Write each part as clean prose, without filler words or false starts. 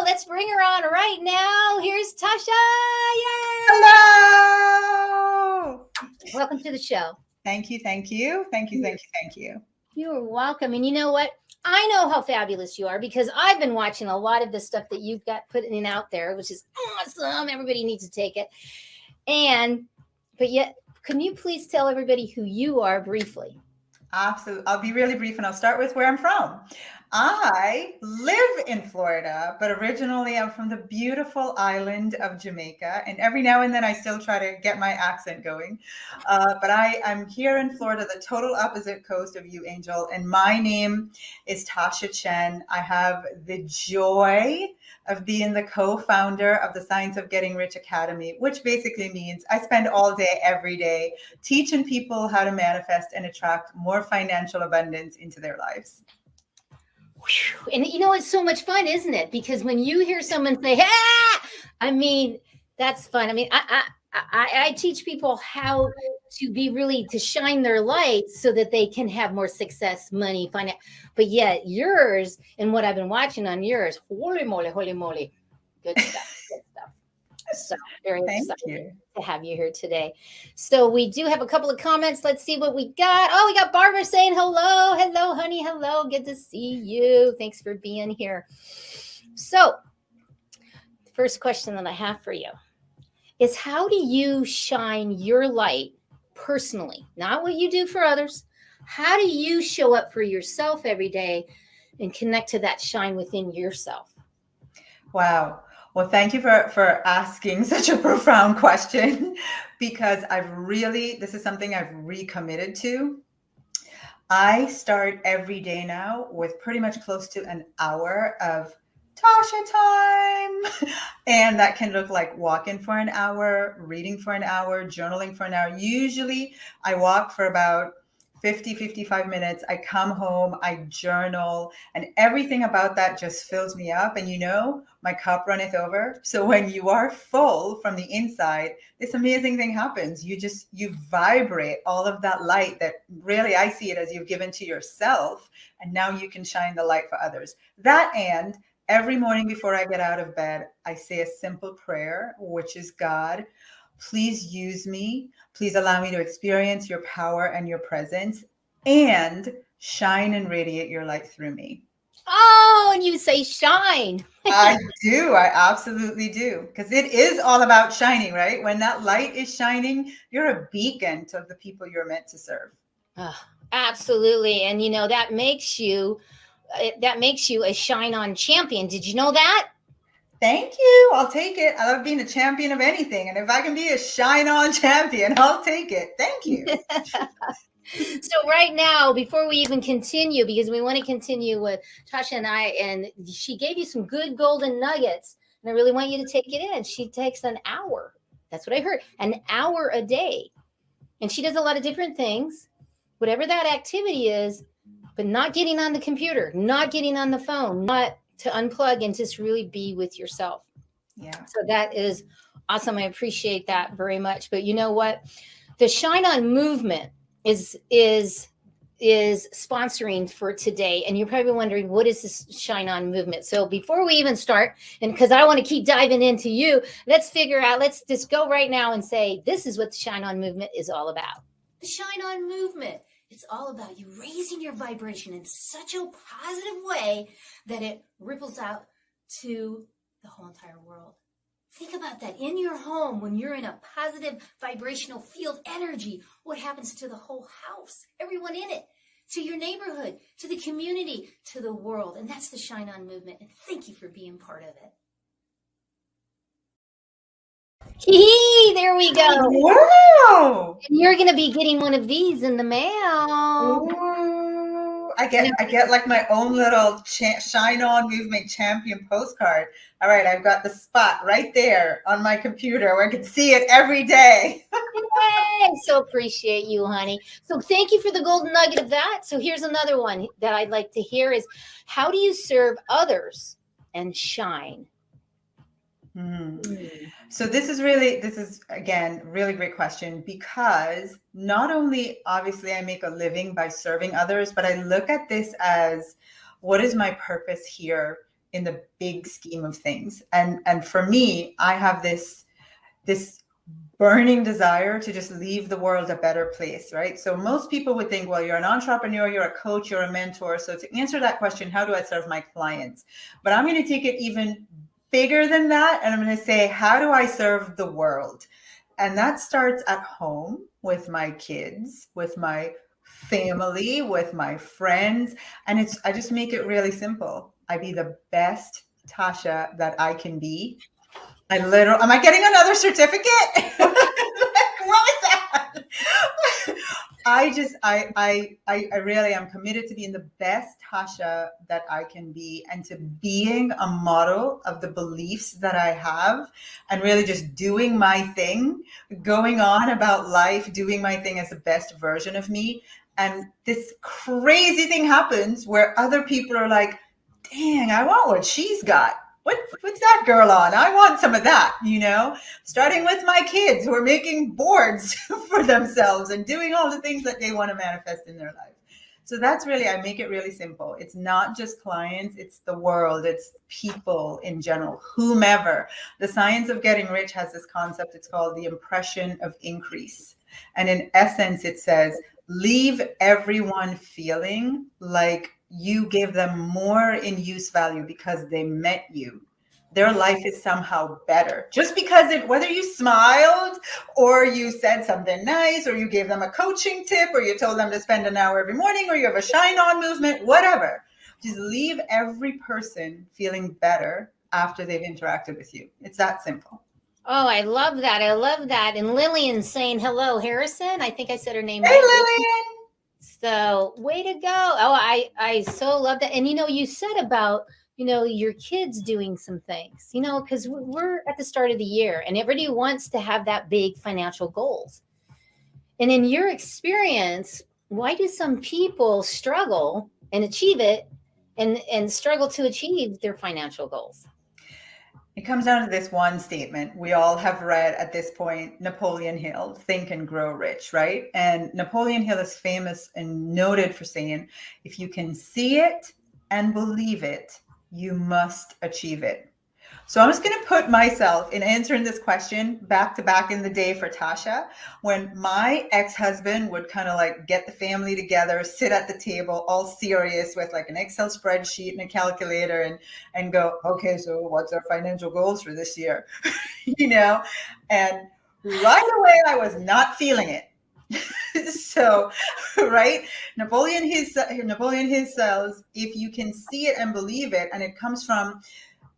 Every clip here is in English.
Let's bring her on right now. Here's Tasha. Yay! Hello. Welcome to the show. Thank you. Thank you. Thank you. Thank you. Thank you. You're welcome. And you know what? I know how fabulous you are because I've been watching a lot of the stuff that you've got putting out there, which is awesome. Everybody needs to take it. But yet, can you please tell everybody who you are briefly? Absolutely. I'll be really brief and I'll start with where I'm from. I live in Florida, but originally I'm from the beautiful island of Jamaica. And every now and then I still try to get my accent going. But I'm here in Florida, the total opposite coast of you, Angel. And my name is Tasha Chen. I have the joy of being the co-founder of the Science of Getting Rich Academy, which basically means I spend all day, every day, teaching people how to manifest and attract more financial abundance into their lives. And you know, it's so much fun, isn't it? Because when you hear someone say, "Ah," I mean, that's fun. I mean, I teach people how to shine their light so that they can have more success, money, finance. But yet yours and what I've been watching on yours, holy moly, good stuff, good stuff. So very excited to have you here today. So we do have a couple of comments. Let's see what we got. Oh, we got Barbara saying hello. Hello, honey. Hello. Good to see you. Thanks for being here. So the first question that I have for you is, how do you shine your light personally? Not what you do for others. How do you show up for yourself every day and connect to that shine within yourself? Wow. Well, thank you for asking such a profound question, because this is something I've recommitted to. I start every day now with pretty much close to an hour of Tasha time. And that can look like walking for an hour, reading for an hour, journaling for an hour. Usually I walk for about 55 minutes. I come home, I journal, and everything about that just fills me up. And my cup runneth over. So when you are full from the inside, this amazing thing happens. You vibrate all of that light that really, I see it as you've given to yourself. And now you can shine the light for others. That, and every morning before I get out of bed, I say a simple prayer, which is, God, please use me. Please allow me to experience your power and your presence, and shine and radiate your light through me. Oh, and you say shine. I do. I absolutely do. Because it is all about shining, right? When that light is shining, you're a beacon to the people you're meant to serve. Absolutely. And that makes you a shine on champion. Did you know that? Thank you. I'll take it. I love being a champion of anything. And if I can be a shine on champion, I'll take it. Thank you. So right now, before we even continue, because we want to continue with Tasha and I, and she gave you some good golden nuggets, and I really want you to take it in. She takes an hour. That's what I heard. An hour a day. And she does a lot of different things, whatever that activity is, but not getting on the computer, not getting on the phone, not to unplug and just really be with yourself. Yeah. So that is awesome. I appreciate that very much. But you know what? The Shine On movement is sponsoring for today. And you're probably wondering, what is this Shine On movement? So before we even start, and because I want to keep diving into you, let's just go right now and say, this is what the Shine On movement is all about. The Shine On movement. It's all about you raising your vibration in such a positive way that it ripples out to the whole entire world. Think about that. In your home, when you're in a positive vibrational field energy, what happens to the whole house, everyone in it, to your neighborhood, to the community, to the world. And that's the Shine On movement. And thank you for being part of it. There we go. Wow. And you're going to be getting one of these in the mail. Ooh, I get like my own little Shine On movement champion postcard. All right, I've got the spot right there on my computer where I can see it every day. Yay! So appreciate you, honey. So thank you for the golden nugget of that. So here's another one that I'd like to hear is, how do you serve others and shine? So this is again, really great question, because not only obviously I make a living by serving others, but I look at this as, what is my purpose here in the big scheme of things. And for me, I have this burning desire to just leave the world a better place, right? So most people would think, well, you're an entrepreneur, you're a coach, you're a mentor. So to answer that question, how do I serve my clients? But I'm going to take it even bigger than that. And I'm going to say, how do I serve the world? And that starts at home with my kids, with my family, with my friends. And I just make it really simple. I be the best Tasha that I can be. Am I getting another certificate? What was that? I really am committed to being the best Tasha that I can be, and to being a model of the beliefs that I have, and really just doing my thing, going on about life, doing my thing as the best version of me. And this crazy thing happens where other people are like, dang, I want what she's got. What's that girl on? I want some of that, starting with my kids who are making boards for themselves and doing all the things that they want to manifest in their life. So that's really, I make it really simple. It's not just clients, it's the world, it's people in general, whomever. The Science of Getting Rich has this concept. It's called the impression of increase. And in essence, it says, leave everyone feeling like you gave them more in use value because they met you. Their life is somehow better just because whether you smiled or you said something nice or you gave them a coaching tip or you told them to spend an hour every morning or you have a shine on movement, whatever. Just leave every person feeling better after they've interacted with you. It's that simple. Oh, I love that. I love that. And Lillian's saying hello, Harrison. I think I said her name right. Hey, Lillian. So way to go. Oh, I so love that. And, you said about, your kids doing some things, because we're at the start of the year and everybody wants to have that big financial goals. And in your experience, why do some people struggle and achieve it and struggle to achieve their financial goals? It comes down to this one statement. We all have read at this point, Napoleon Hill, Think and Grow Rich, right? And Napoleon Hill is famous and noted for saying, if you can see it and believe it, you must achieve it. So I'm just going to put myself in answering this question back to back in the day for Tasha, when my ex-husband would kind of like get the family together, sit at the table, all serious with like an Excel spreadsheet and a calculator and go, okay, so what's our financial goals for this year? And right away, I was not feeling it. So, right, Napoleon Hill says, if you can see it and believe it, and it comes from,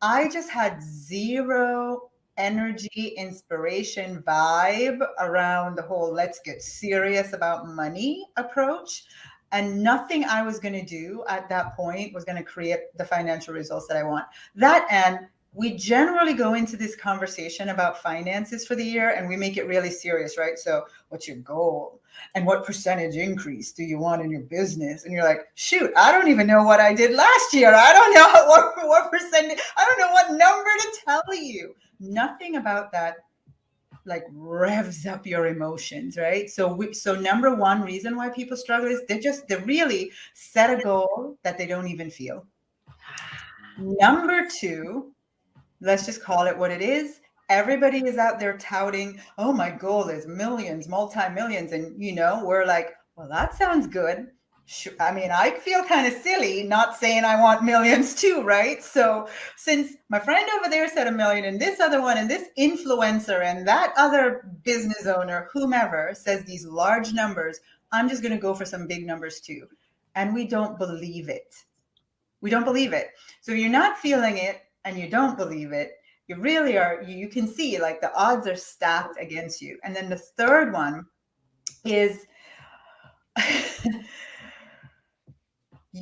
I just had zero energy, inspiration, vibe around the whole let's get serious about money approach. And nothing I was going to do at that point was going to create the financial results that I want. That, and we generally go into this conversation about finances for the year and we make it really serious, right? So what's your goal? And what percentage increase do you want in your business? And you're like, shoot, I don't even know what I did last year. I don't know what percentage, I don't know what number to tell you. Nothing about that like revs up your emotions, right? So number one reason why people struggle is they really set a goal that they don't even feel. Number two, let's just call it what it is. Everybody is out there touting, oh, my goal is millions, multi-millions. And, we're like, well, that sounds good. I mean, I feel kind of silly not saying I want millions too, right? So since my friend over there said 1 million and this other one and this influencer and that other business owner, whomever says these large numbers, I'm just going to go for some big numbers too. And we don't believe it. We don't believe it. So you're not feeling it and you don't believe it. You really are, you can see like the odds are stacked against you. And then the third one is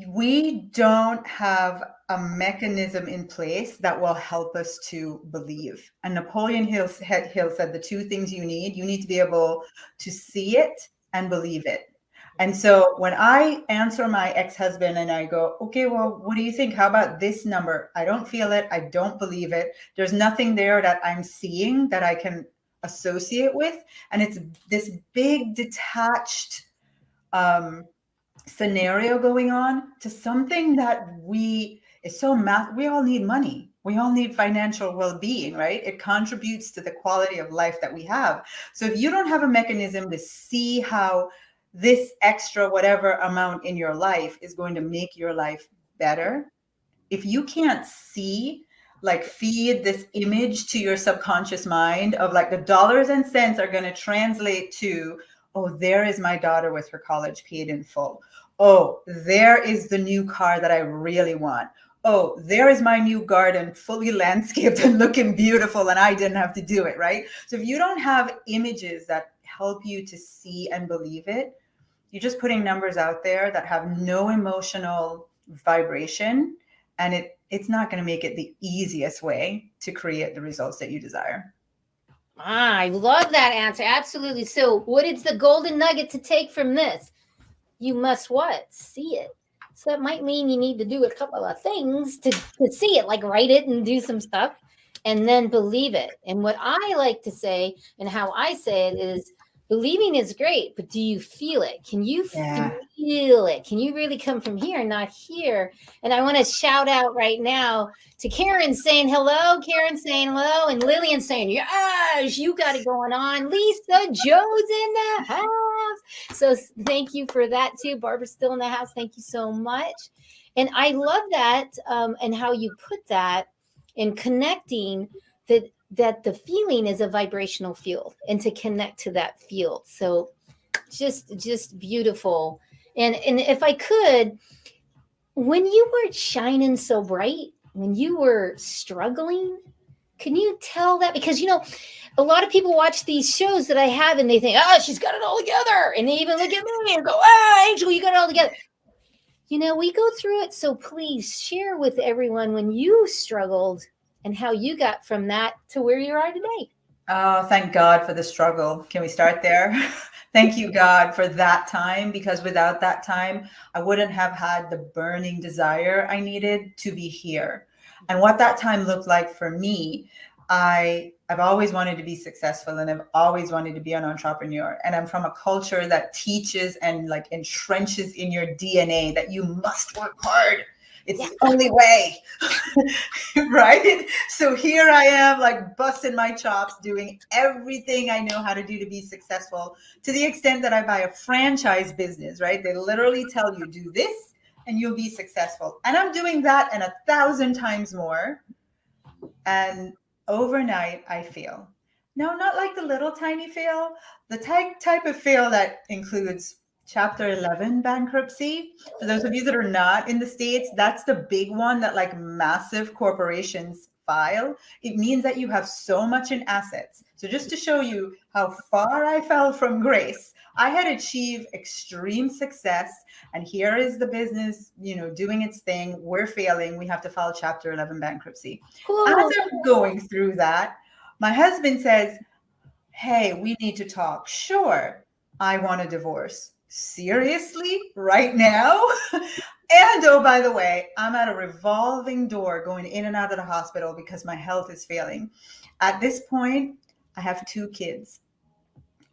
we don't have a mechanism in place that will help us to believe. And Napoleon Hill said the two things you need to be able to see it and believe it. And so when I answer my ex-husband and I go, okay, well, what do you think? How about this number? I don't feel it. I don't believe it. There's nothing there that I'm seeing that I can associate with. And it's this big detached scenario going on to something that is so we all need money. We all need financial well-being, right? It contributes to the quality of life that we have. So if you don't have a mechanism to see how this extra whatever amount in your life is going to make your life better, if you can't see, like, feed this image to your subconscious mind of like the dollars and cents are going to translate to, oh, there is my daughter with her college paid in full. Oh, there is the new car that I really want. Oh, there is my new garden fully landscaped and looking beautiful, and I didn't have to do it, right? So if you don't have images that help you to see and believe it, you're just putting numbers out there that have no emotional vibration, and it's not going to make it the easiest way to create the results that you desire. I love that answer. Absolutely. So what is the golden nugget to take from this? You must what? See it. So that might mean you need to do a couple of things to see it, like write it and do some stuff and then believe it. And what I like to say and how I say it is, believing is great, but do you feel it? Can you feel it? Can you really come from here, not here? And I want to shout out right now to Karen saying hello, and Lillian saying, yes, you got it going on. Lisa Joe's in the house. So thank you for that too. Barbara's still in the house. Thank you so much. And I love that and how you put that in connecting that the feeling is a vibrational field and to connect to that field. So just beautiful. And if I could, when you were shining so bright, when you were struggling, can you tell that? Because, you know, a lot of people watch these shows that I have and they think, oh, she's got it all together. And they even look at me and go, ah, Angel, you got it all together. You know, we go through it. So please share with everyone when you struggled and how you got from that to where you are today. Oh, thank God for the struggle. Can we start there? Thank you, God, for that time, because without that time, I wouldn't have had the burning desire I needed to be here. And what that time looked like for me, I've always wanted to be successful, and I've always wanted to be an entrepreneur. And I'm from a culture that teaches and like entrenches in your DNA that you must work hard. It's the only way, right? So here I am, like busting my chops, doing everything I know how to do to be successful, to the extent that I buy a franchise business, right? They literally tell you, do this and you'll be successful. And I'm doing that and 1,000 times more. And overnight, I fail. No, not like the little tiny fail, the type of fail that includes Chapter 11 bankruptcy. For those of you that are not in the States, that's the big one that like massive corporations file. It means that you have so much in assets. So just to show you how far I fell from grace, I had achieved extreme success. And here is the business, you know, doing its thing. We're failing. We have to file Chapter 11 bankruptcy. Cool. As I'm going through that, my husband says, hey, we need to talk. Sure, I want a divorce. Seriously, right now? And oh, by the way, I'm at a revolving door going in and out of the hospital because my health is failing. At this point, I have 2 kids.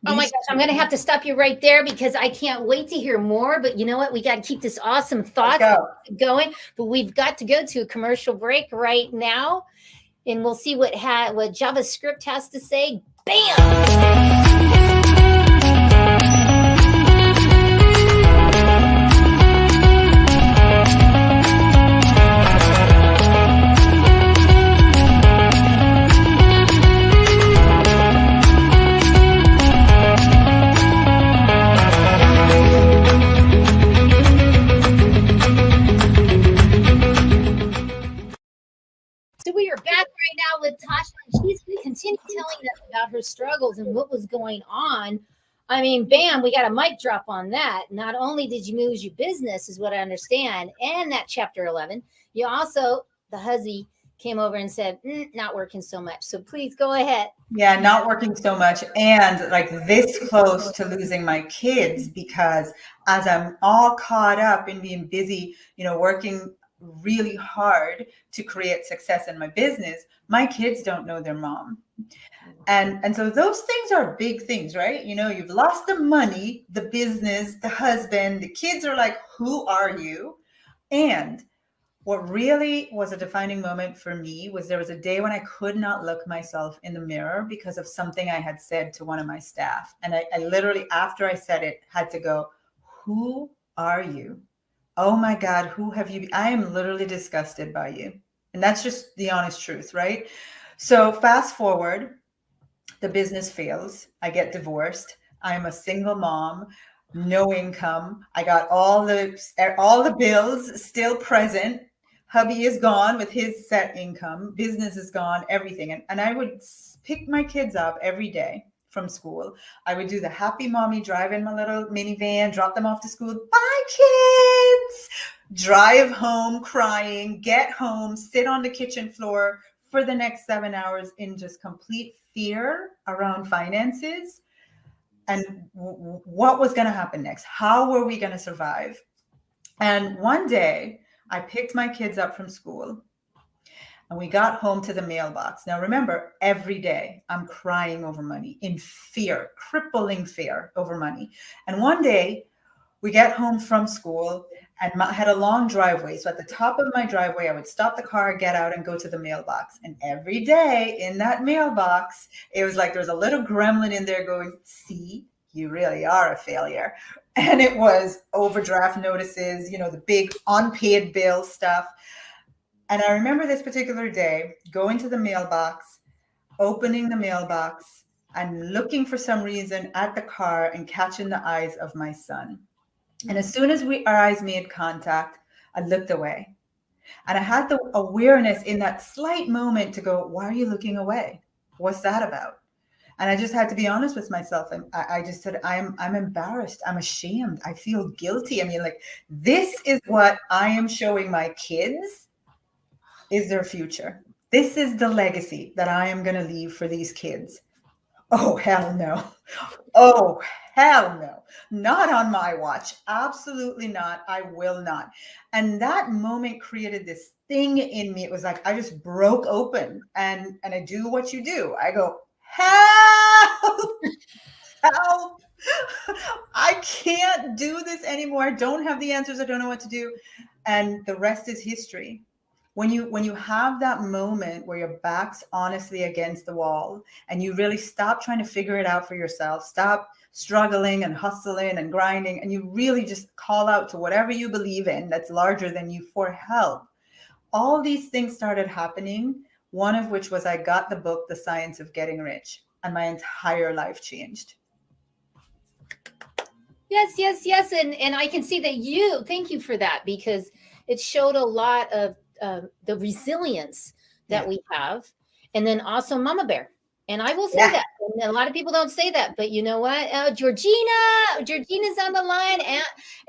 Oh my gosh, I'm going to have to stop you right there because I can't wait to hear more. But you know what? We got to keep this awesome thought going. But we've got to go to a commercial break right now. And we'll see what JavaScript has to say. Bam! We are back right now with Tasha, and she's going to continue telling us about her struggles and what was going on. I mean, bam, we got a mic drop on that. Not only did you lose your business, is what I understand, and that Chapter 11, you also, the huzzy came over and said, not working so much. So please go ahead. Yeah, not working so much, and like this close to losing my kids, because as I'm all caught up in being busy, you know, working really hard to create success in my business, my kids don't know their mom. And so those things are big things, right? You know, you've lost the money, the business, the husband, the kids are like, who are you? And What really was a defining moment for me was there was a day when I could not look myself in the mirror because of something I had said to one of my staff. And I literally, after I said it, had to go, who are you? Oh my God, who have you? I am literally disgusted by you. And that's just the honest truth, right? So fast forward, the business fails. I get divorced. I'm a single mom, no income. I got all the bills still present. Hubby is gone with his set income. Business is gone, everything. And I would pick my kids up every day from school. I would do the happy mommy, drive in my little minivan, drop them off to school. Bye, kids. Drive home crying, get home, sit on the kitchen floor for the next 7 hours in just complete fear around finances and what was going to happen next. How were we going to survive? And one day I picked my kids up from school and we got home to the mailbox. Now, remember, every day I'm crying over money in fear, crippling fear over money. And one day we get home from school and had a long driveway. So at the top of my driveway, I would stop the car, get out and go to the mailbox. And every day in that mailbox, it was like there was a little gremlin in there going, see, you really are a failure. And it was overdraft notices, you know, the big unpaid bill stuff. And I remember this particular day going to the mailbox, opening the mailbox and looking for some reason at the car and catching the eyes of my son. And as soon as our eyes made contact, I looked away. And I had the awareness in that slight moment to go, why are you looking away? What's that about? And I just had to be honest with myself. And I just said, I'm embarrassed. I'm ashamed. I feel guilty. I mean, like, this is what I am showing my kids is their future. This is the legacy that I am going to leave for these kids. Oh, hell no. Oh, hell no. Not on my watch. Absolutely not. I will not. And that moment created this thing in me. It was like I just broke open and I do what you do. I go, help, help. I can't do this anymore. I don't have the answers. I don't know what to do. And the rest is history. When you have that moment where your back's honestly against the wall and you really stop trying to figure it out for yourself, stop struggling and hustling and grinding, and you really just call out to whatever you believe in that's larger than you for help, all these things started happening, one of which was I got the book, The Science of Getting Rich, and my entire life changed. Yes, yes, yes. And I can see that thank you for that, because it showed a lot of the resilience that we have. And then also Mama Bear. And I will say that. And a lot of people don't say that, but you know what? Georgina's on the line,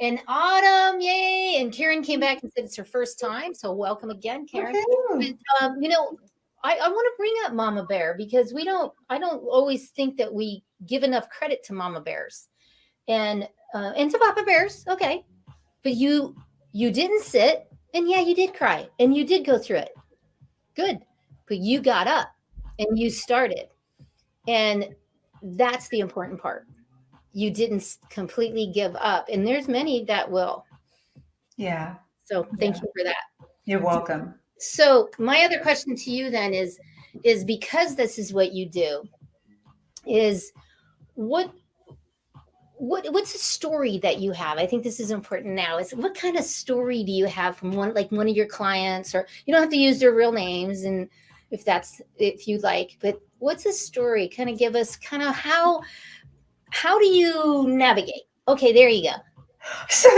and Autumn, yay. And Karen came back and said it's her first time. So welcome again, Karen. But, you know, I want to bring up Mama Bear because I don't always think that we give enough credit to Mama Bears and to Papa Bears. Okay. But you didn't sit. And yeah, you did cry and you did go through it. Good. But you got up and you started. And that's the important part. You didn't completely give up. And there's many that will. Yeah. So thank you for that. You're welcome. So my other question to you then is because this is what you do, is what's a story that you have? I think this is important now. Is what kind of story do you have from one of your clients, or you don't have to use their real names, and if you'd like, but what's a story? Kind of give us kind of how do you navigate? Okay, there you go. So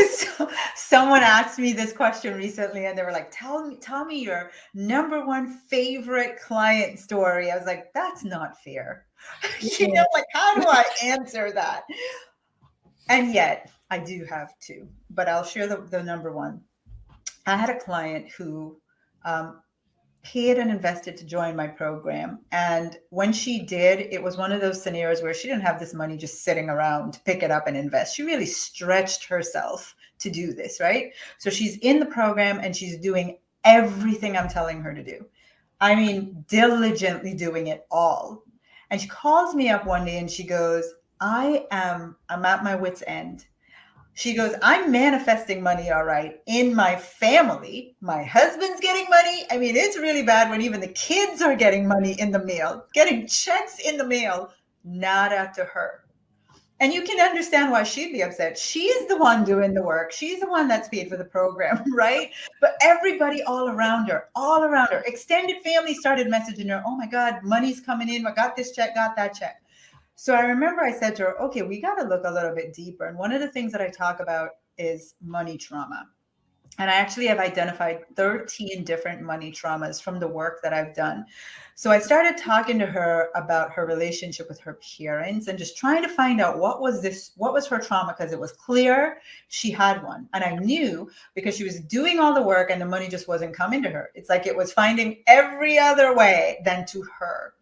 someone asked me this question recently and they were like, tell me your number one favorite client story. I was like, that's not fair. You know, like, how do I answer that? And yet I do have two, but I'll share the number one. I had a client who paid and invested to join my program. And when she did, it was one of those scenarios where she didn't have this money just sitting around to pick it up and invest. She really stretched herself to do this, right? So she's in the program and she's doing everything I'm telling her to do. I mean, diligently doing it all. And she calls me up one day and she goes, I'm at my wit's end. She goes, I'm manifesting money, all right, in my family. My husband's getting money. I mean, it's really bad when even the kids are getting money in the mail, getting checks in the mail, nada to her. And you can understand why she'd be upset. She's the one doing the work. She's the one that's paid for the program, right? But everybody all around her, extended family started messaging her, oh my God, money's coming in. I got this check, got that check. So I remember I said to her, okay, we got to look a little bit deeper. And one of the things that I talk about is money trauma. And I actually have identified 13 different money traumas from the work that I've done. So I started talking to her about her relationship with her parents and just trying to find out what was her trauma, because it was clear she had one. And I knew because she was doing all the work and the money just wasn't coming to her. It's like it was finding every other way than to her.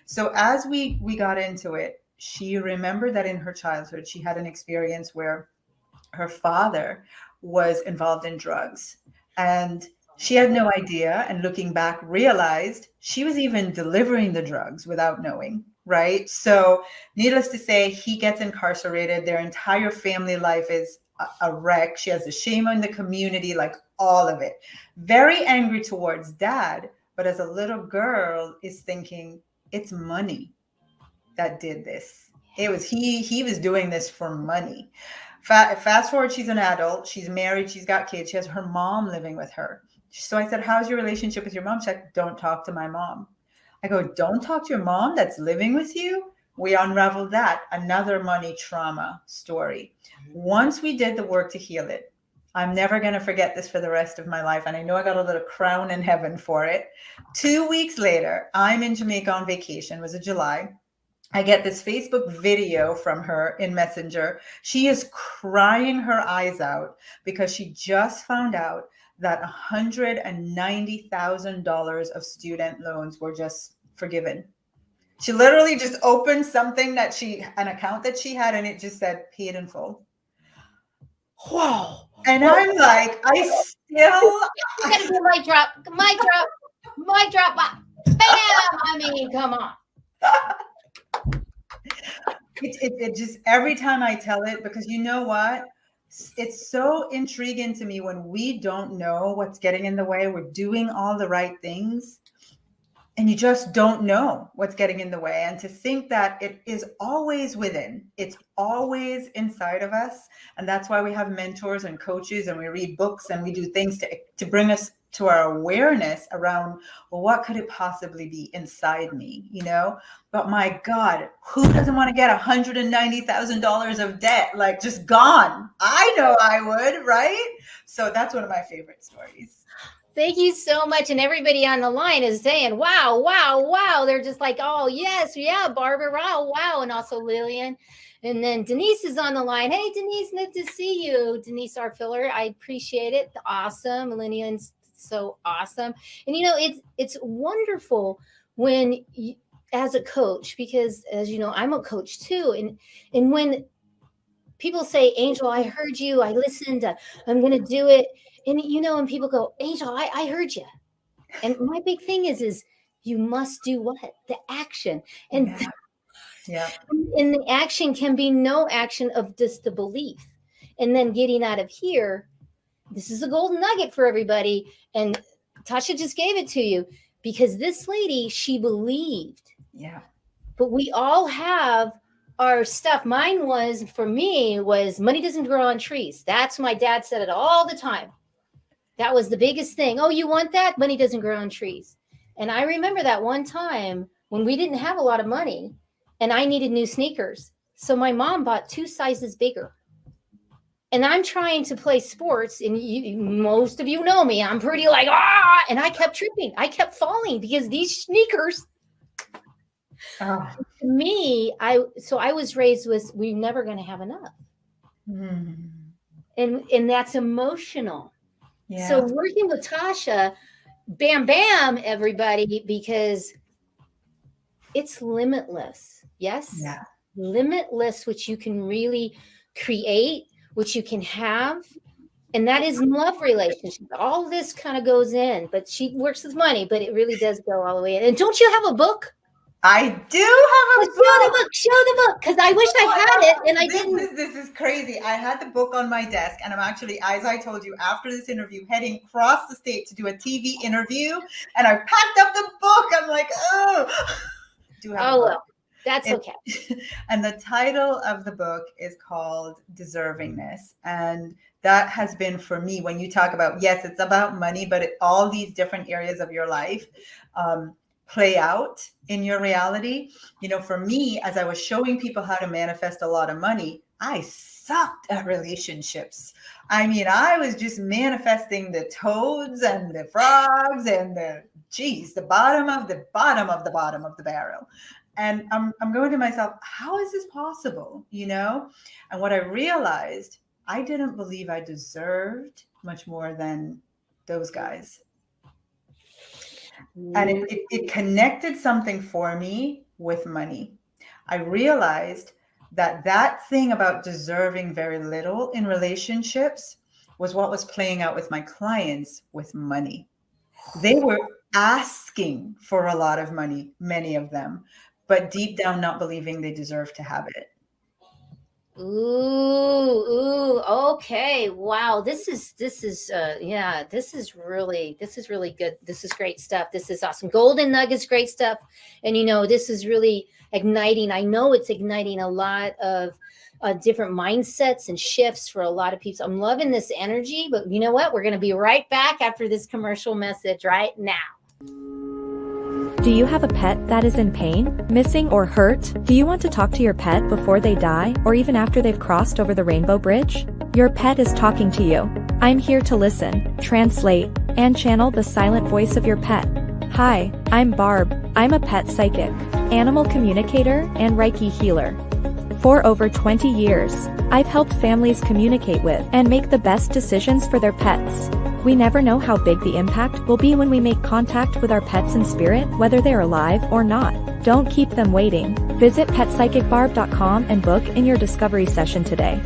So as we got into it, she remembered that in her childhood, she had an experience where her father was involved in drugs, and she had no idea. And looking back, realized she was even delivering the drugs without knowing, right? So needless to say, he gets incarcerated. Their entire family life is a wreck. She has the shame on the community, like all of it. Very angry towards dad, but as a little girl is thinking, it's money that did this. It was he was doing this for money. Fast forward, she's an adult, she's married, she's got kids, she has her mom living with her. So I said, how's your relationship with your mom? She's like, don't talk to my mom. I go, don't talk to your mom that's living with you? We unraveled that. Another money trauma story. Once we did the work to heal it, I'm never going to forget this for the rest of my life. And I know I got a little crown in heaven for it. 2 weeks later, I'm in Jamaica on vacation. It was in July. I get this Facebook video from her in Messenger. She is crying her eyes out because she just found out that $190,000 of student loans were just forgiven. She literally just opened something an account that she had, and it just said paid in full. Wow. And I'm like, I gotta do mic drop. Bam! I mean, come on. It just, every time I tell it, because you know what? It's so intriguing to me when we don't know what's getting in the way. We're doing all the right things, and you just don't know what's getting in the way. And to think that it is always within, it's always inside of us. And that's why we have mentors and coaches, and we read books and we do things to bring us to our awareness around, well, what could it possibly be inside me, you know? But my God, who doesn't want to get $190,000 of debt, like just gone? I know I would, right? So that's one of my favorite stories. Thank you so much. And everybody on the line is saying, wow, wow, wow. They're just like, oh, yes, yeah, Barbara, wow, wow. And also Lillian. And then Denise is on the line. Hey, Denise, nice to see you. Denise R. Filler, I appreciate it. Awesome. Lillian's so awesome. And, you know, it's wonderful when you, as a coach, because as you know, I'm a coach too. And when people say, Angel, I heard you, I listened, I'm going to do it. And, you know, and people go, Angel, I heard you. And my big thing is you must do what? The action. And yeah. And the action can be no action of just the belief. And then getting out of here, this is a golden nugget for everybody. And Tasha just gave it to you because this lady, she believed. Yeah. But we all have our stuff. Mine was, for me, was money doesn't grow on trees. That's my dad said it all the time. That was the biggest thing. Oh, you want that? Money doesn't grow on trees. And I remember that one time when we didn't have a lot of money and I needed new sneakers. So my mom bought 2 sizes bigger. And I'm trying to play sports, and most of you know me. I'm pretty like, and I kept tripping. I kept falling because these sneakers, to me, I was raised with, we're never going to have enough. And that's emotional. Yeah. So working with Tasha, bam, bam, everybody, because it's limitless. Yes. Yeah. Limitless, which you can really create, which you can have. And that is love relationship. All this kind of goes in, but she works with money, but it really does go all the way in. And don't you have a book? I do have a book. Show the book, because I wish I had it and I didn't. This is crazy. I had the book on my desk, and I'm actually, as I told you, after this interview, heading across the state to do a TV interview, and I've packed up the book. I'm like, oh. Well, that's okay. And the title of the book is called Deservingness. And that has been for me, when you talk about, yes, it's about money, but all these different areas of your life play out in your reality. You know, for me, as I was showing people how to manifest a lot of money, I sucked at relationships. I mean, I was just manifesting the toads and the frogs and the bottom of the bottom of the bottom of the barrel. And I'm going to myself, how is this possible? You know? And what I realized, I didn't believe I deserved much more than those guys. And it connected something for me with money. I realized that thing about deserving very little in relationships was what was playing out with my clients with money. They were asking for a lot of money, many of them, but deep down not believing they deserve to have it. Ooh, okay. Wow. This is really good. This is great stuff. This is awesome. Golden nuggets, great stuff. And you know, this is really igniting. I know it's igniting a lot of different mindsets and shifts for a lot of people. I'm loving this energy, but you know what? We're going to be right back after this commercial message right now. Do you have a pet that is in pain, missing, or hurt? Do you want to talk to your pet before they die, or even after they've crossed over the rainbow bridge? Your pet is talking to you. I'm here to listen, translate, and channel the silent voice of your pet. Hi, I'm Barb. I'm a pet psychic, animal communicator, and Reiki healer. For over 20 years, I've helped families communicate with and make the best decisions for their pets. We never know how big the impact will be when we make contact with our pets in spirit, whether they're alive or not. Don't keep them waiting. Visit petpsychicbarb.com and book in your discovery session today.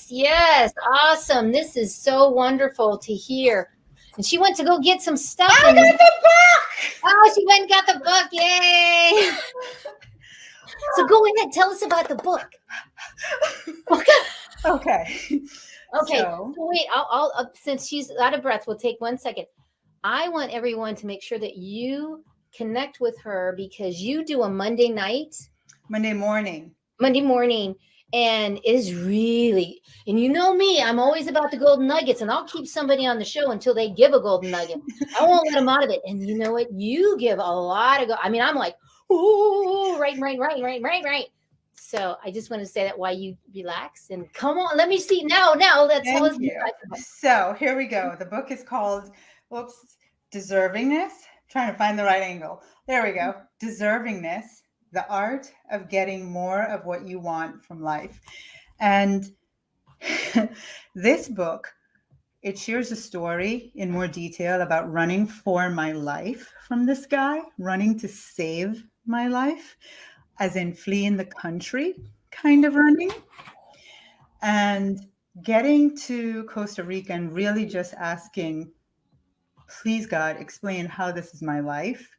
Yes, awesome. This is so wonderful to hear. And she went to go get some stuff. I got the book! Oh, she went and got the book. Yay! So go ahead, tell us about the book. Okay. So wait, I'll since she's out of breath, we'll take 1 second. I want everyone to make sure that you connect with her, because you do a Monday morning, and it is really, and you know me, I'm always about the golden nuggets, and I'll keep somebody on the show until they give a golden nugget. I won't let them out of it. And you know what? You give a lot of, I mean, I'm like, ooh, right. So I just want to say that while you relax, and come on, let me see now. Let's tell us. So here we go. The book is called, Deservingness. Trying to find the right angle. There we go. Deservingness, the art of getting more of what you want from life. And this book, it shares a story in more detail about running for my life from this guy, running to save my life, as in fleeing the country, kind of running, and getting to Costa Rica and really just asking, please God, explain how this is my life,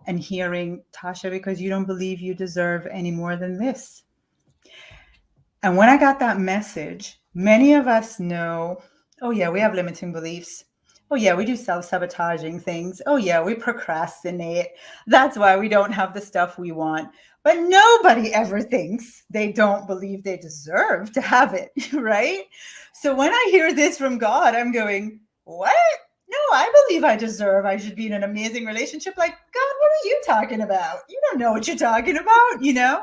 and hearing, Tasha, because you don't believe you deserve any more than this. And when I got that message, many of us know, oh yeah, we have limiting beliefs. Oh yeah, we do self-sabotaging things. Oh yeah, we procrastinate. That's why we don't have the stuff we want. But nobody ever thinks they don't believe they deserve to have it, right? So when I hear this from God, I'm going, what? No, I believe I deserve. I should be in an amazing relationship. Like, God, what are you talking about? You don't know what you're talking about, you know?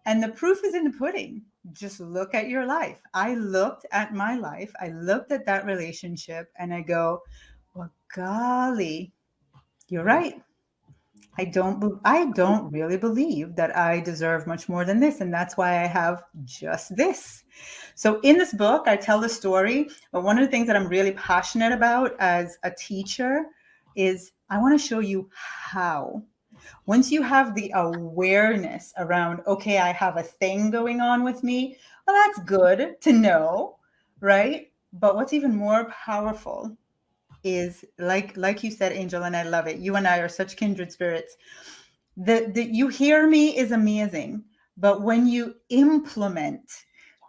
And the proof is in the pudding. Just look at your life. I looked at my life. I looked at that relationship, and I go, well, golly, you're right. I don't really believe that I deserve much more than this. And that's why I have just this. So in this book, I tell the story. But one of the things that I'm really passionate about as a teacher is I want to show you how. Once you have the awareness around, okay, I have a thing going on with me, well, that's good to know, right? But what's even more powerful is like you said, Angel, and I love it. You and I are such kindred spirits. The you hear me is amazing, but when you implement,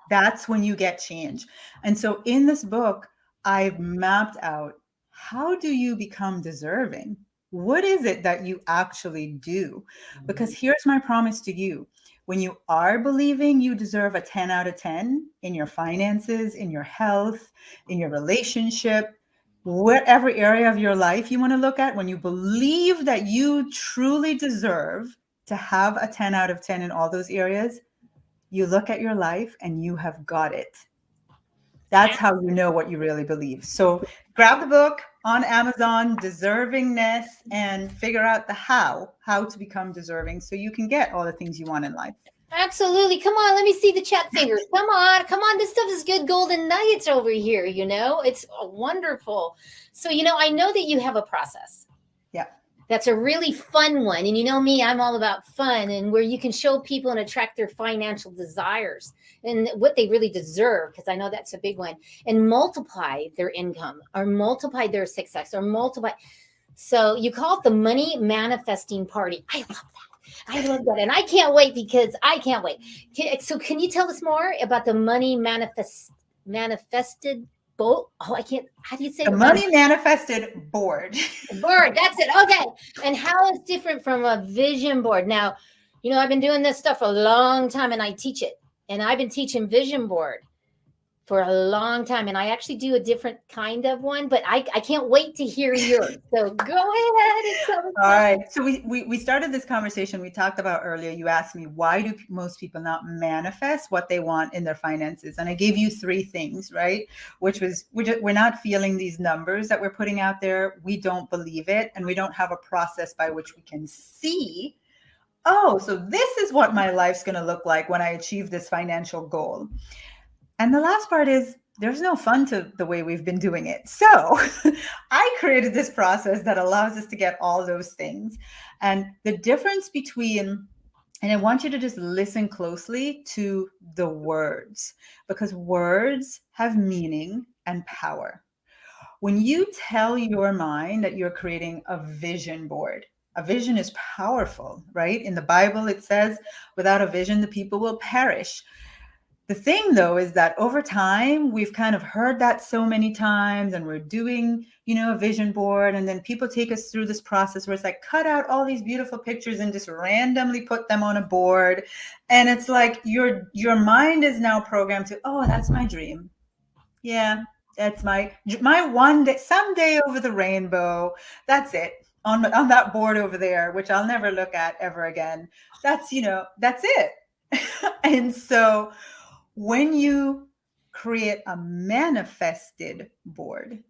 that's when you get change. And so in this book, I've mapped out, how do you become deserving? What is it that you actually do? Because here's my promise to you. When you are believing you deserve a 10 out of 10 in your finances, in your health, in your relationship, whatever area of your life you want to look at, when you believe that you truly deserve to have a 10 out of 10 in all those areas, you look at your life and you have got it. That's how you know what you really believe. So grab the book on Amazon, Deservingness, and figure out the how to become deserving so you can get all the things you want in life. Absolutely. Come on, let me see the chat fingers. Come on. This stuff is good golden nuggets over here, It's wonderful. So, I know that you have a process. Yeah. That's a really fun one. And you know me, I'm all about fun, and where you can show people and attract their financial desires and what they really deserve, because I know that's a big one, and multiply their income or multiply their success or multiply. So you call it the money manifesting party. I love that. And I can't wait, because I can't wait. So can you tell us more about the money manifested boat? Oh, I can't. How do you say the money manifested board? Board. That's it. Okay. And how it's different from a vision board. Now, I've been doing this stuff for a long time, and I teach it. And I've been teaching vision board for a long time, and I actually do a different kind of one, but I can't wait to hear yours. So go ahead and tell us. All right. So we started this conversation. We talked about earlier, you asked me, why do most people not manifest what they want in their finances? And I gave you 3 things, right? Which was, we're not feeling these numbers that we're putting out there. We don't believe it. And we don't have a process by which we can see, oh, so this is what my life's going to look like when I achieve this financial goal. And the last part is, there's no fun to the way we've been doing it. So I created this process that allows us to get all those things. And the difference between, and I want you to just listen closely to the words, because words have meaning and power. When you tell your mind that you're creating a vision board, a vision is powerful, right? In the Bible, it says, without a vision, the people will perish. The thing, though, is that over time, we've kind of heard that so many times, and we're doing, a vision board. And then people take us through this process where it's like, cut out all these beautiful pictures and just randomly put them on a board. And it's like your mind is now programmed to, oh, that's my dream. Yeah, that's my one day, someday over the rainbow. That's it. On that board over there, which I'll never look at ever again. That's it. And so when you create a manifested board,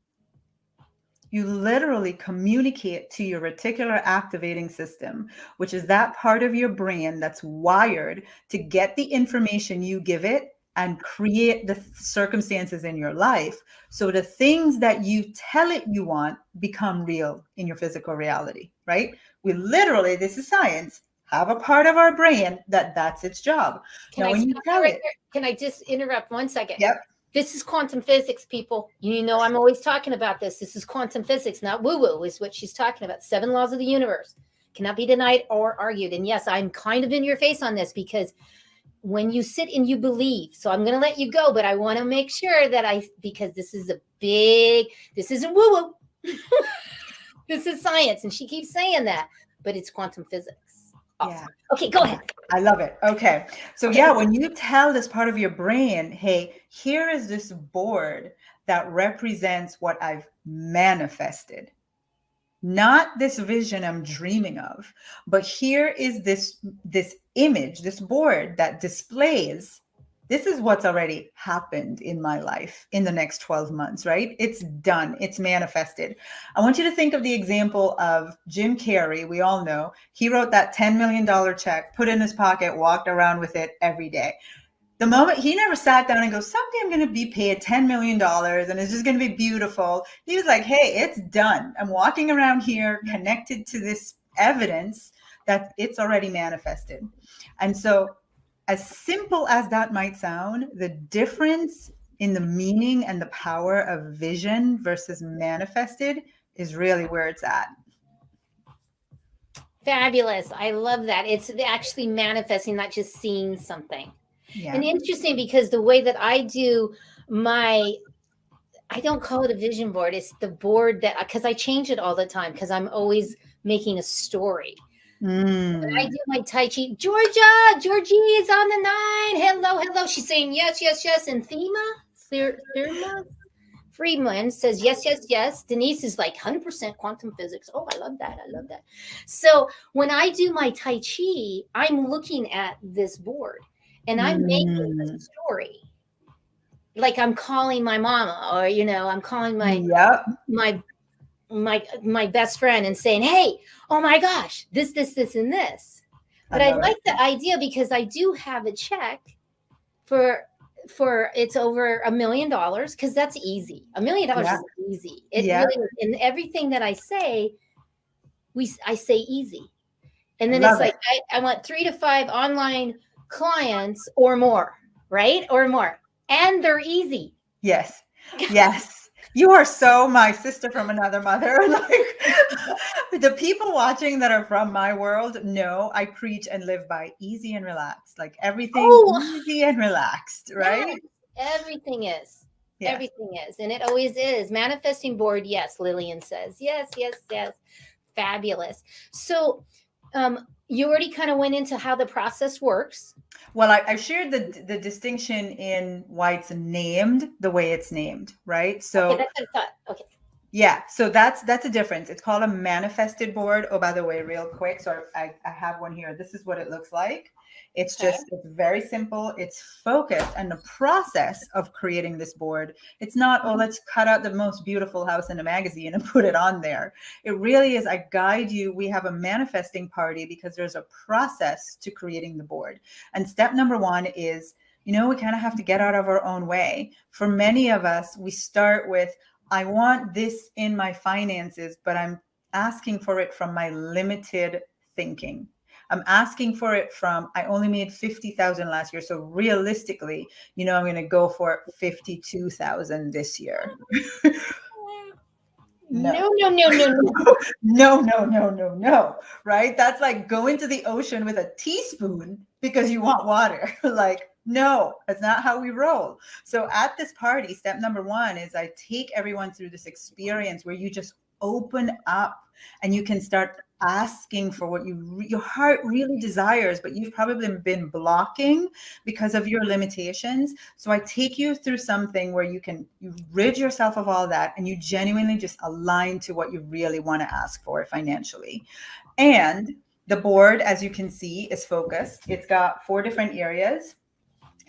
you literally communicate to your reticular activating system, which is that part of your brain that's wired to get the information you give it and create the circumstances in your life. So the things that you tell it you want become real in your physical reality, right? We literally, this is science, have a part of our brain that's its job. Can I just interrupt 1 second? Yep. This is quantum physics, people. I'm always talking about this. This is quantum physics, not woo-woo, is what she's talking about. 7 laws of the universe cannot be denied or argued. And yes, I'm kind of in your face on this, because when you sit and you believe, so I'm going to let you go, but I want to make sure that because this is this isn't woo-woo. This is science. And she keeps saying that, but it's quantum physics. Awesome. Yeah. Okay, go ahead. I love it. Okay. So yeah, when you tell this part of your brain, hey, here is this board that represents what I've manifested. Not this vision I'm dreaming of, but here is this image, this board that displays, this is what's already happened in my life in the next 12 months, right? It's done. It's manifested. I want you to think of the example of Jim Carrey. We all know he wrote that $10 million check, put it in his pocket, walked around with it every day. The moment, he never sat down and goes, someday I'm going to be paid $10 million and it's just going to be beautiful. He was like, hey, it's done. I'm walking around here connected to this evidence that it's already manifested. And so, as simple as that might sound, the difference in the meaning and the power of vision versus manifested is really where it's at. Fabulous. I love that. It's actually manifesting, not just seeing something. Yeah. And interesting, because the way that I do my, I don't call it a vision board. It's the board that, because I change it all the time, because I'm always making a story. When I do my Tai Chi, Georgie is on the 9. Hello. She's saying yes. And 𝗙𝗂𝗃𝗃 Freeman says yes. Denise is like 100% quantum physics. Oh, I love that. So when I do my Tai Chi, I'm looking at this board and I'm making a story. Like I'm calling my mama, or I'm calling my best friend and saying, hey, oh my gosh, this, and this. But I like the idea, because I do have a check for it's over $1 million, because that's easy. $1 million is easy. It really is. And everything that I say, I say easy. And then it's like, I want 3 to 5 online clients or more, right? Or more. And they're easy. Yes. You are so my sister from another mother. Like, the people watching that are from my world know I preach and live by easy and relaxed. Like everything easy and relaxed, right? Yes, everything is. Yes. Everything is. And it always is. Manifesting board, yes, Lillian says. Yes. Fabulous. So you already kind of went into how the process works. Well, I shared the distinction in why it's named the way it's named, right? So okay, that's what I thought. Okay. Yeah, so that's a difference. It's called a manifested board. Oh, by the way, real quick, so I have one here. This is what it looks like. It's just, it's very simple. It's focused, and the process of creating this board, it's not, oh, let's cut out the most beautiful house in a magazine and put it on there. It really is, I guide you. We have a manifesting party because there's a process to creating the board. And step number 1 is, we kind of have to get out of our own way. For many of us, we start with, I want this in my finances, but I'm asking for it from my limited thinking. I'm asking for it from, I only made 50,000 last year. So realistically, I'm going to go for 52,000 this year. No. No. Right? That's like going to the ocean with a teaspoon because you want water. Like, no, that's not how we roll. So at this party, step number 1 is I take everyone through this experience where you just open up and you can start asking for what your heart really desires, but you've probably been blocking because of your limitations. So I take you through something where you rid yourself of all that and you genuinely just align to what you really want to ask for financially. And the board, as you can see, is focused. It's got 4 different areas.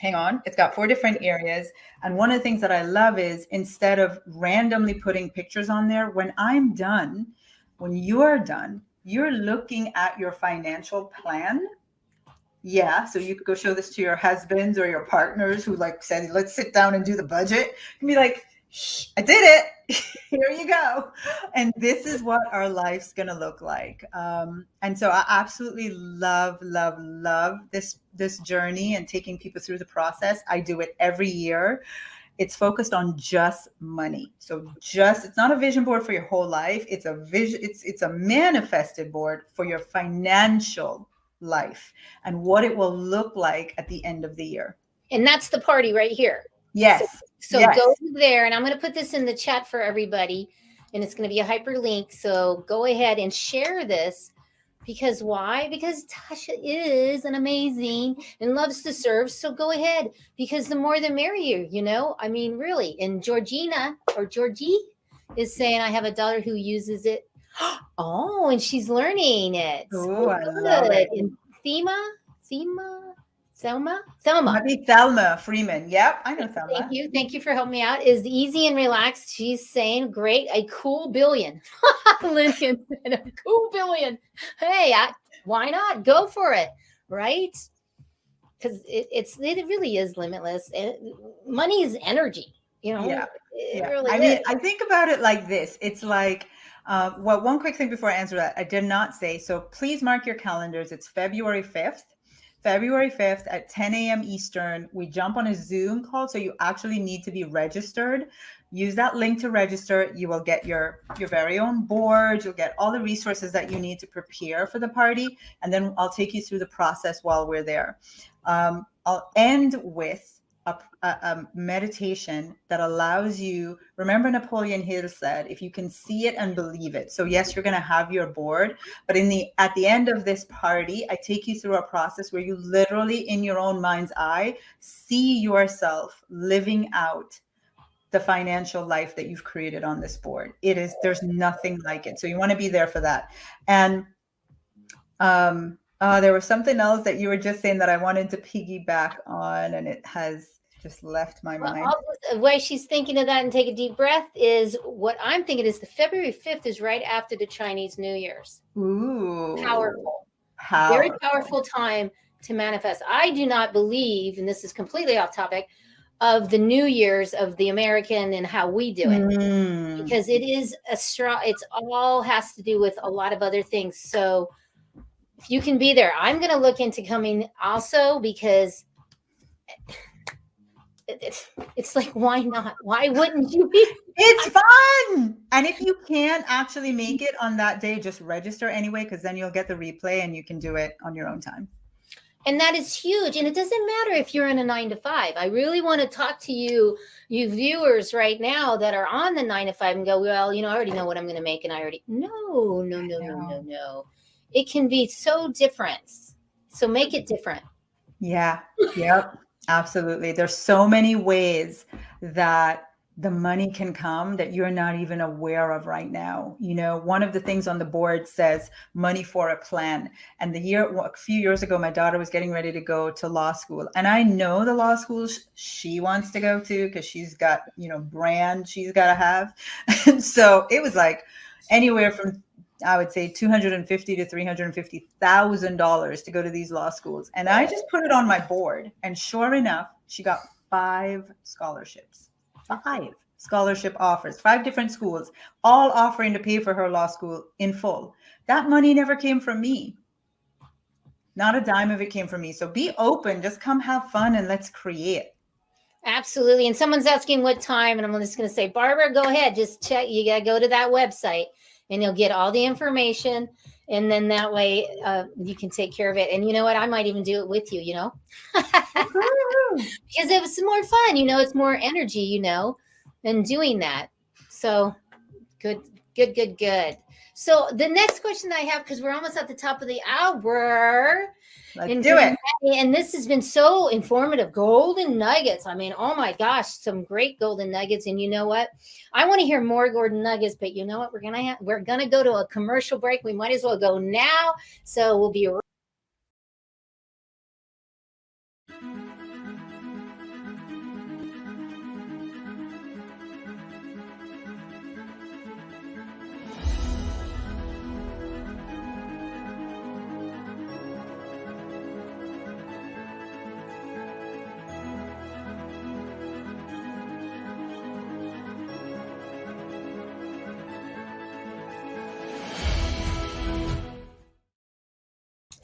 It's got 4 different areas. And one of the things that I love is, instead of randomly putting pictures on there, when you are done, you're looking at your financial plan. Yeah. So you could go show this to your husbands or your partners who said, let's sit down and do the budget, and be like, shh, I did it. Here you go. And this is what our life's going to look like. And so I absolutely love this journey and taking people through the process. I do it every year. It's focused on just money. So it's not a vision board for your whole life. It's a manifested board for your financial life and what it will look like at the end of the year. And that's the party right here. Yes. So go there, and I'm going to put this in the chat for everybody, and it's going to be a hyperlink. So go ahead and share this. Because why? Because Tasha is an amazing and loves to serve. So go ahead, because the more the merrier, I mean, really. And Georgina, or Georgie, is saying, I have a daughter who uses it. Oh, and she's learning it. Oh, I love it. And Thelma? Maybe Thelma Freeman. Yep, I know Thelma. Thank you for helping me out. Is easy and relaxed. She's saying, great, a cool billion. Lillian said, a cool billion. Hey, why not? Go for it, right? Because it really is limitless. Money is energy, Yeah. It really is. I think about it like this. It's like, one quick thing before I answer that, I did not say. So please mark your calendars. It's February 5th. February 5th at 10 a.m. Eastern. We jump on a Zoom call, so you actually need to be registered. Use that link to register. You will get your very own board. You'll get all the resources that you need to prepare for the party. And then I'll take you through the process while we're there. I'll end with a meditation that allows you, remember Napoleon Hill said, if you can see it and believe it. So yes, you're going to have your board, but at the end of this party, I take you through a process where you literally in your own mind's eye, see yourself living out the financial life that you've created on this board. There's nothing like it. So you want to be there for that. And there was something else that you were just saying that I wanted to piggyback on, and it has just left my mind. The way she's thinking of that and take a deep breath is what I'm thinking is the February 5th is right after the Chinese New Year's. Ooh. Powerful. Very powerful time to manifest. I do not believe, and this is completely off topic, of the New Year's of the American and how we do it. Because it is it's all has to do with a lot of other things. So if you can be there, I'm going to look into coming also, because it's like, why not? Why wouldn't you be? It's fun. And if you can't actually make it on that day, just register anyway, because then you'll get the replay and you can do it on your own time. And that is huge. And it doesn't matter if you're in a 9-to-5. I really want to talk to you viewers right now that are on the 9-to-5 and go, well, I already know what I'm going to make. And No. It can be so different. So make it different. Yeah. Yep. Absolutely. There's so many ways that the money can come that you're not even aware of right now. One of the things on the board says money for a plan. And a few years ago, my daughter was getting ready to go to law school. And I know the law school she wants to go to, because she's got, brand she's got to have. And so it was like anywhere from, I would say, $250,000 to $350,000 to go to these law schools. And I just put it on my board. And sure enough, she got 5 scholarships. 5 scholarship offers, 5 different schools, all offering to pay for her law school in full. That money never came from me. Not a dime of it came from me. So be open, just come have fun, and let's create. Absolutely. And someone's asking what time, and I'm just going to say, Barbara, go ahead. Just check. You got to go to that website and you'll get all the information. And then that way you can take care of it. And you know what? I might even do it with you, because it was more fun, it's more energy, and doing that. So good. So the next question I have, because we're almost at the top of the hour. Let's do it. And this has been so informative. Golden nuggets. I mean, oh my gosh, some great golden nuggets. And you know what? I want to hear more golden nuggets, but you know what? We're gonna go to a commercial break. We might as well go now. So we'll be right.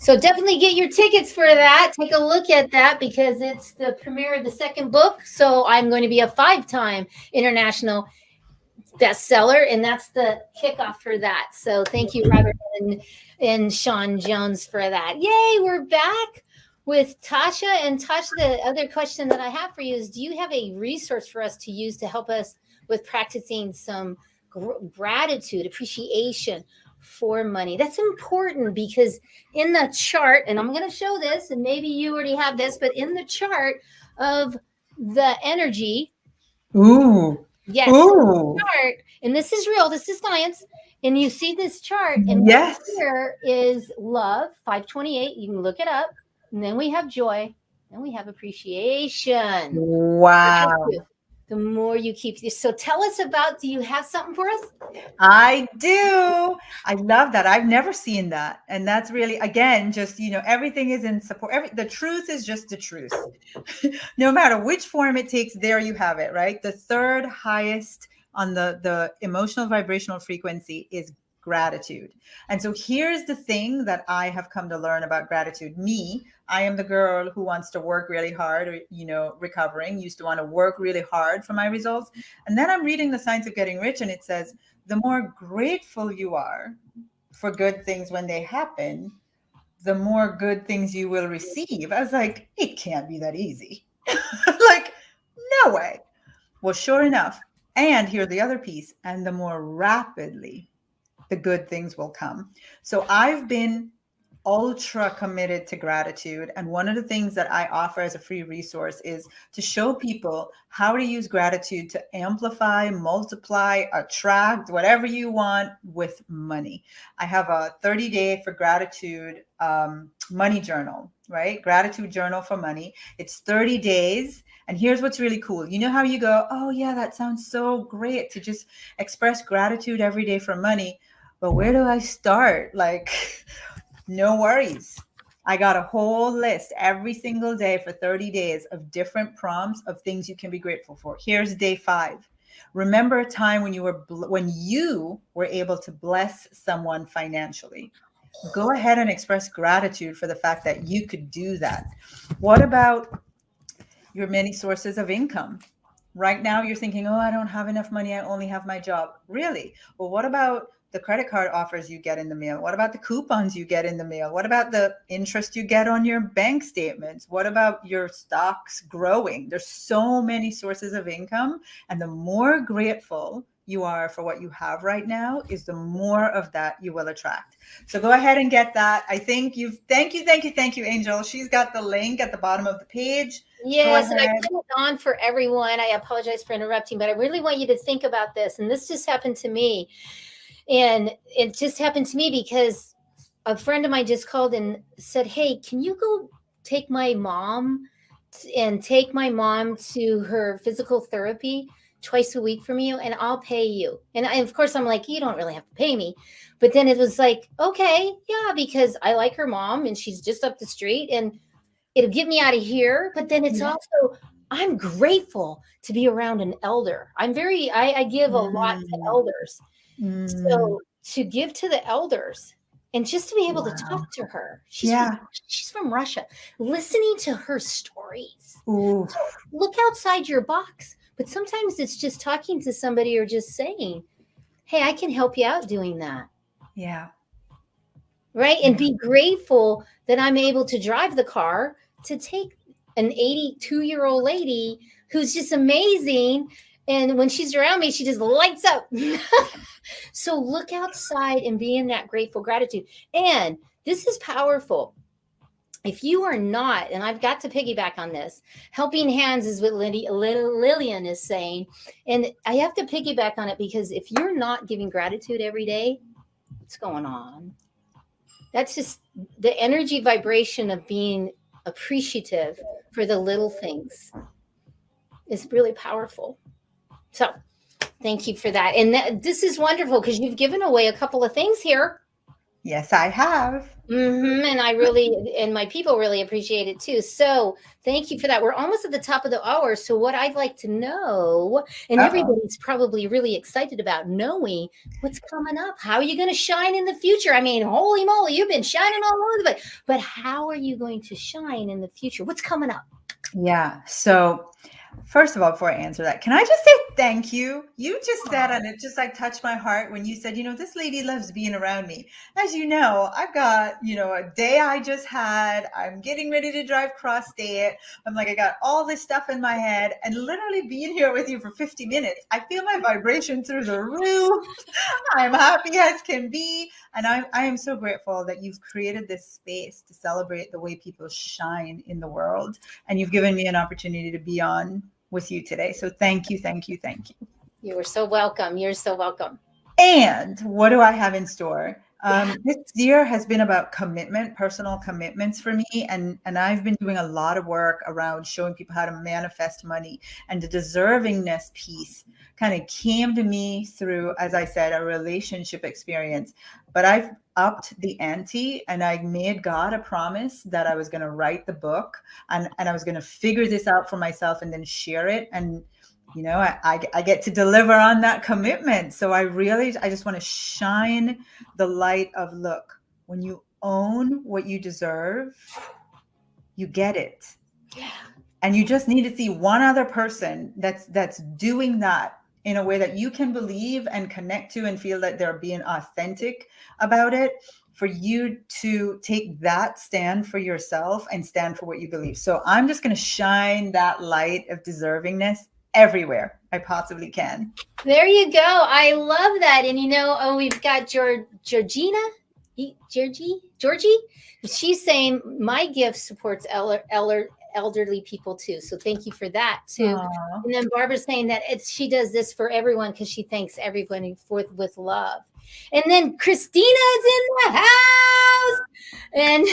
So definitely get your tickets for that. Take a look at that, because it's the premiere of the second book. So I'm going to be a 5-time international bestseller, and that's the kickoff for that. So thank you, Robert and Sean Jones, for that. Yay, we're back with Tasha. And Tasha, the other question that I have for you is, do you have a resource for us to use to help us with practicing some gratitude, appreciation for money? That's important, because in the chart, and I'm going to show this, and maybe you already have this, but in the chart of the energy. Ooh. Yes. Ooh. Chart, and this is real. This is science. And you see this chart, and yes, here is love, 528. You can look it up. And then we have joy, and we have appreciation. Wow. The more you keep this. So tell us about, do you have something for us? I do. I love that. I've never seen that. And that's really, again, just, everything is in support. The truth is just the truth. No matter which form it takes, there you have it, right? The third highest on the emotional vibrational frequency is gratitude. And so here's the thing that I have come to learn about gratitude. I am the girl who wants to work really hard, or, recovering, used to want to work really hard for my results. And then I'm reading The Science of Getting Rich, and it says, the more grateful you are for good things when they happen, the more good things you will receive. I was like, it can't be that easy. Like, no way. Well, sure enough. And here's the other piece. And the more rapidly the good things will come. So I've been ultra committed to gratitude. And one of the things that I offer as a free resource is to show people how to use gratitude to amplify, multiply, attract whatever you want with money. I have a 30-day for gratitude money journal, right? Gratitude journal for money. It's 30 days. And here's what's really cool. You know how you go, oh yeah, that sounds so great to just express gratitude every day for money. But where do I start? Like, no worries. I got a whole list every single day for 30 days of different prompts of things you can be grateful for. Here's day 5. Remember a time when you were able to bless someone financially. Go ahead and express gratitude for the fact that you could do that. What about your many sources of income? Right now you're thinking, oh, I don't have enough money. I only have my job. Really? Well, what about the credit card offers you get in the mail? What about the coupons you get in the mail? What about the interest you get on your bank statements? What about your stocks growing? There's so many sources of income. And the more grateful you are for what you have right now is the more of that you will attract. So go ahead and get that. I think thank you, Angel. She's got the link at the bottom of the page. Yes, and I put it on for everyone. I apologize for interrupting, but I really want you to think about this. And this just happened to me. And it just happened to me because a friend of mine just called and said, hey, can you go take my mom to her physical therapy twice a week for me, and I'll pay you. And of course, I'm like, you don't really have to pay me. But then it was like, okay, yeah, because I like her mom and she's just up the street and it'll get me out of here. But then it's also, I'm grateful to be around an elder. I give a lot to elders. So to give to the elders and just to be able to talk to her, she's from Russia, listening to her stories. So look outside your box. But sometimes it's just talking to somebody or just saying, hey, I can help you out doing that. Yeah. Right. And be grateful that I'm able to drive the car to take an 82-year-old lady who's just amazing. And when she's around me, she just lights up. So look outside and be in that grateful gratitude. And this is powerful. If you are not, and I've got to piggyback on this, helping hands is what Lillian is saying. And I have to piggyback on it because if you're not giving gratitude every day, what's going on? That's just the energy vibration of being appreciative for the little things is really powerful. So thank you for that. And this is wonderful because you've given away a couple of things here. Yes, I have. And and my people really appreciate it too. So thank you for that. We're almost at the top of the hour. So what I'd like to know, and everybody's probably really excited about knowing what's coming up. How are you going to shine in the future? I mean, holy moly, you've been shining all over the place. But how are you going to shine in the future? What's coming up? Yeah. So first of all, before I answer that, can I just say thank you? You just said, and it just like touched my heart when you said, this lady loves being around me. As you know, I've got, a day I just had, I'm getting ready to drive cross state. I'm like, I got all this stuff in my head, and literally being here with you for 50 minutes, I feel my vibration through the roof. I'm happy as can be. And I am so grateful that you've created this space to celebrate the way people shine in the world. And you've given me an opportunity to be on with you today. So thank you, thank you, thank you. You are so welcome. You're so welcome. And what do I have in store? This year has been about commitment, personal commitments for me. And I've been doing a lot of work around showing people how to manifest money. And the deservingness piece kind of came to me through, as I said, a relationship experience. But I've upped the ante and I made God a promise that I was going to write the book and I was going to figure this out for myself and then share it. And you know, I get to deliver on that commitment. So I just want to shine the light of, look, when you own what you deserve, you get it. Yeah. And you just need to see one other person that's doing that in a way that you can believe and connect to and feel that they're being authentic about it, for you to take that stand for yourself and stand for what you believe. So I'm just going to shine that light of deservingness everywhere I possibly can. There you go. I love that. And, you know, we've got Georgie. She's saying my gift supports elderly people too. So thank you for that too. Aww. And then Barbara's saying that she does this for everyone because she thanks everybody with love. And then Christina is in the house, and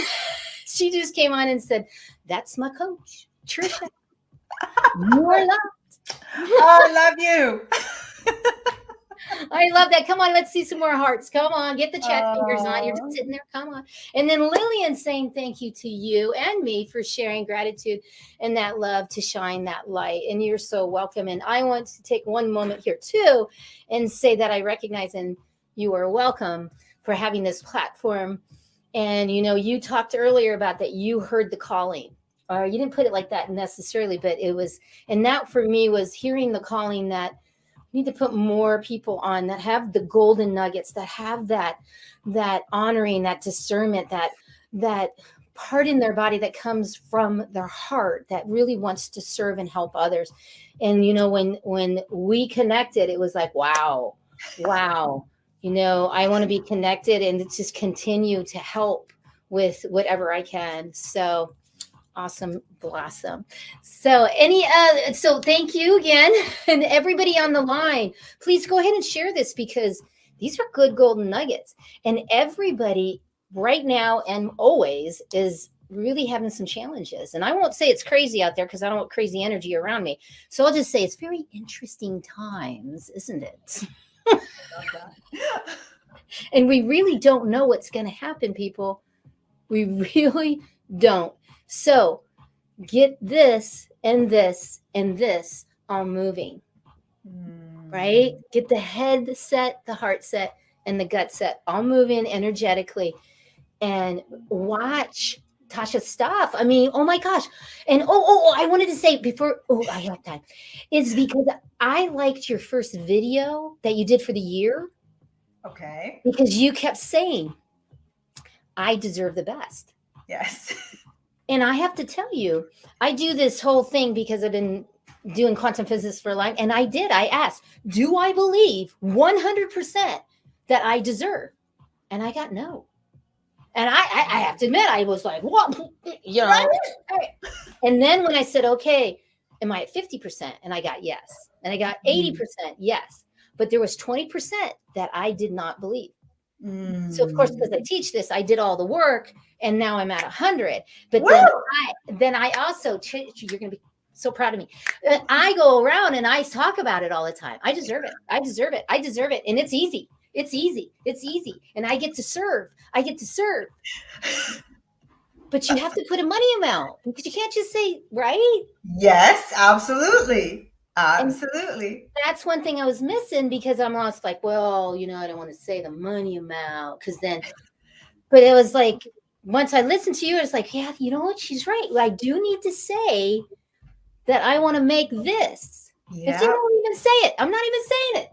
she just came on and said, "That's my coach, Trisha. More love." Oh, I love you. I love that. Come on, let's see some more hearts. Come on, get the chat fingers on. You're just sitting there. Come on. And then Lillian saying thank you to you and me for sharing gratitude and that love to shine that light. And you're so welcome. And I want to take one moment here too and say that I recognize and you are welcome for having this platform. And, you know, you talked earlier about that you heard the calling. Or you didn't put it like that necessarily, but it was, and that for me was hearing the calling that we need to put more people on that have the golden nuggets, that have that honoring, that discernment, that part in their body that comes from their heart that really wants to serve and help others. And, you know, when we connected, it was like, wow, you know, I want to be connected and just continue to help with whatever I can. So awesome, blossom. So so thank you again. And everybody on the line, please go ahead and share this, because these are good golden nuggets. And everybody right now and always is really having some challenges. And I won't say it's crazy out there because I don't want crazy energy around me. So I'll just say it's very interesting times, isn't it? And we really don't know what's going to happen, people. We really don't. So get this and this and this all moving, right? Get the head set, the heart set, and the gut set all moving energetically. And watch Tasha's stuff. I mean, oh my gosh. And I wanted to say before, I have time, is because I liked your first video that you did for the year. Okay. Because you kept saying, I deserve the best. Yes. And I have to tell you, I do this whole thing because I've been doing quantum physics for a long time. And I asked, do I believe 100% that I deserve? And I got no. And I have to admit, I was like, what? You know. Right. And then when I said, okay, am I at 50%? And I got yes. And I got 80% yes. But there was 20% that I did not believe. So of course, because I teach this, I did all the work, and now I'm at 100. But then I also, you're going to be so proud of me. I go around and I talk about it all the time. I deserve it. I deserve it. I deserve it. And it's easy. It's easy. It's easy. And I get to serve. But you have to put a money amount, because you can't just say, right? Yes, absolutely. Absolutely. And that's one thing I was missing, because I'm almost like, well, you know, I don't want to say the money amount, because then, but it was like, once I listened to you, it's like, yeah, you know what? She's right. I do need to say that I want to make this. Yeah. If you don't even say it, I'm not even saying it.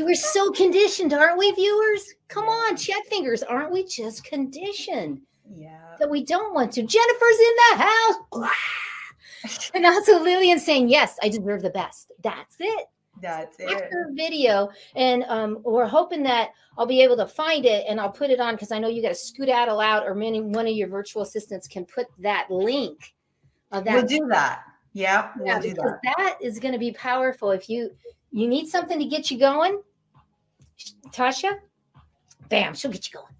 We're so conditioned, aren't we, viewers? Come on, chat fingers. Aren't we just conditioned? Yeah. That we don't want to. Jennifer's in the house. And also Lillian saying, yes, I deserve the best. That's it. That's it. After video. And we're hoping that I'll be able to find it, and I'll put it on, because I know you got to skedaddle out, or one of your virtual assistants can put that link. We'll do that. Yeah, we'll do that. That is going to be powerful. If you need something to get you going, Tasha, bam, she'll get you going.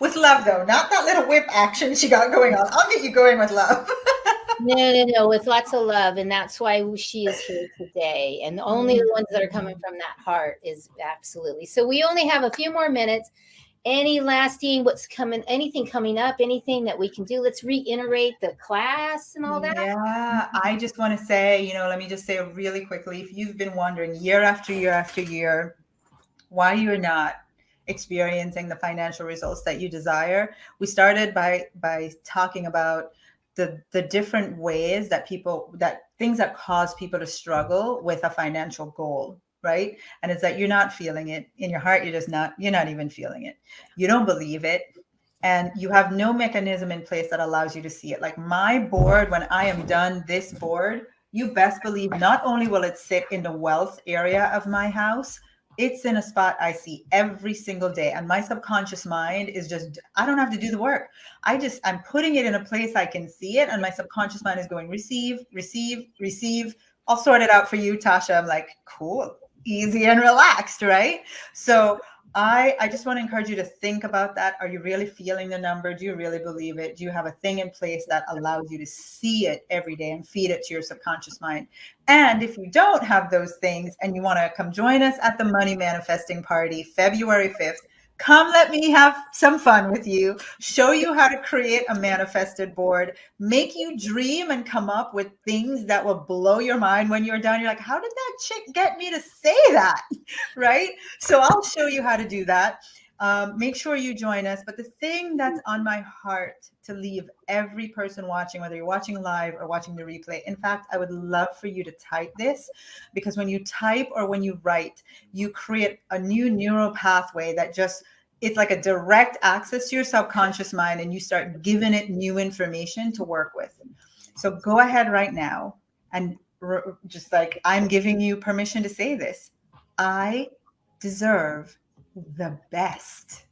With love, though, not that little whip action she got going on. I'll get you going with love. No, with lots of love. And that's why she is here today. And only the ones that are coming from that heart is absolutely. So we only have a few more minutes. any lasting, what's coming, anything coming up, anything that we can do? Let's reiterate the class and all that. Yeah, I just want to say, let me just say really quickly, if you've been wondering year after year after year why you're not experiencing the financial results that you desire, we started by talking about the different ways that things that cause people to struggle with a financial goal, right? And it's that you're not feeling it in your heart. You're not even feeling it. You don't believe it. And you have no mechanism in place that allows you to see it. Like my board, when I am done this board, you best believe not only will it sit in the wealth area of my house, it's in a spot I see every single day. And my subconscious mind is just, I don't have to do the work. I'm putting it in a place I can see it. And my subconscious mind is going, receive, receive, receive. I'll sort it out for you, Tasha. I'm like, cool, easy and relaxed, right? So I just want to encourage you to think about that. Are you really feeling the number? Do you really believe it? Do you have a thing in place that allows you to see it every day and feed it to your subconscious mind? And if you don't have those things and you want to come join us at the Money Manifesting Party, February 5th, come let me have some fun with you, show you how to create a manifested board, make you dream and come up with things that will blow your mind when you're done. You're like, how did that chick get me to say that? Right? So I'll show you how to do that. Make sure you join us. But the thing that's on my heart to leave every person watching, whether you're watching live or watching the replay, in fact, I would love for you to type this, because when you type or when you write, you create a new neural pathway that it's like a direct access to your subconscious mind, and you start giving it new information to work with. So go ahead right now and just like, I'm giving you permission to say this. I deserve the best.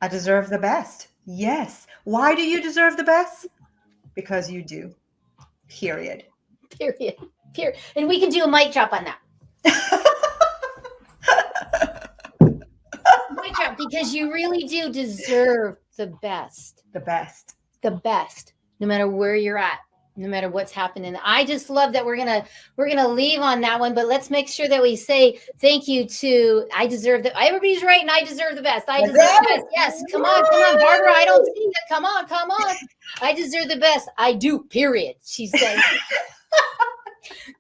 I deserve the best. Yes. Why do you deserve the best? Because you do. Period. Period. Period. And we can do a mic drop on that. Mic drop, because you really do deserve the best. The best. The best. No matter where you're at, no matter what's happening. I just love that we're gonna leave on that one, but let's make sure that we say thank you to I deserve the everybody's writing I deserve the best. I deserve the best. Yes, come on, Barbara. I don't see that. Come on. I deserve the best. I do, period. She said.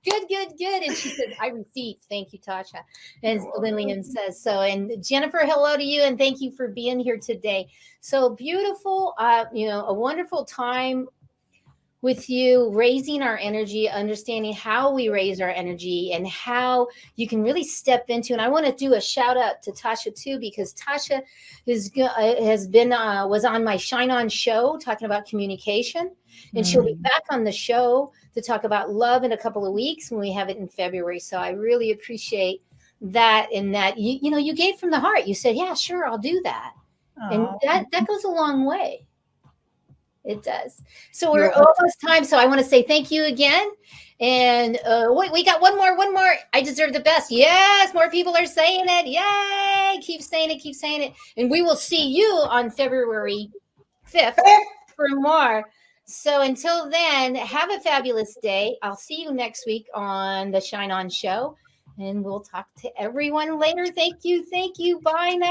Good. And she said, I received. Thank you, Tasha. And Lillian says so. And Jennifer, hello to you. And thank you for being here today. So beautiful, a wonderful time with you, raising our energy, understanding how we raise our energy and how you can really step into. And I want to do a shout out to Tasha too, because Tasha was on my Shine On show talking about communication, and she'll be back on the show to talk about love in a couple of weeks when we have it in February. So I really appreciate that, and that you gave from the heart. You said, yeah, sure, I'll do that. And that goes a long way. It does. So we're almost time. So I want to say thank you again. And wait, we got one more. I deserve the best. Yes, more people are saying it. Yay! Keep saying it. And we will see you on February 5th for more. So until then, have a fabulous day. I'll see you next week on the Shine On Show, and we'll talk to everyone later. Thank you. Bye now.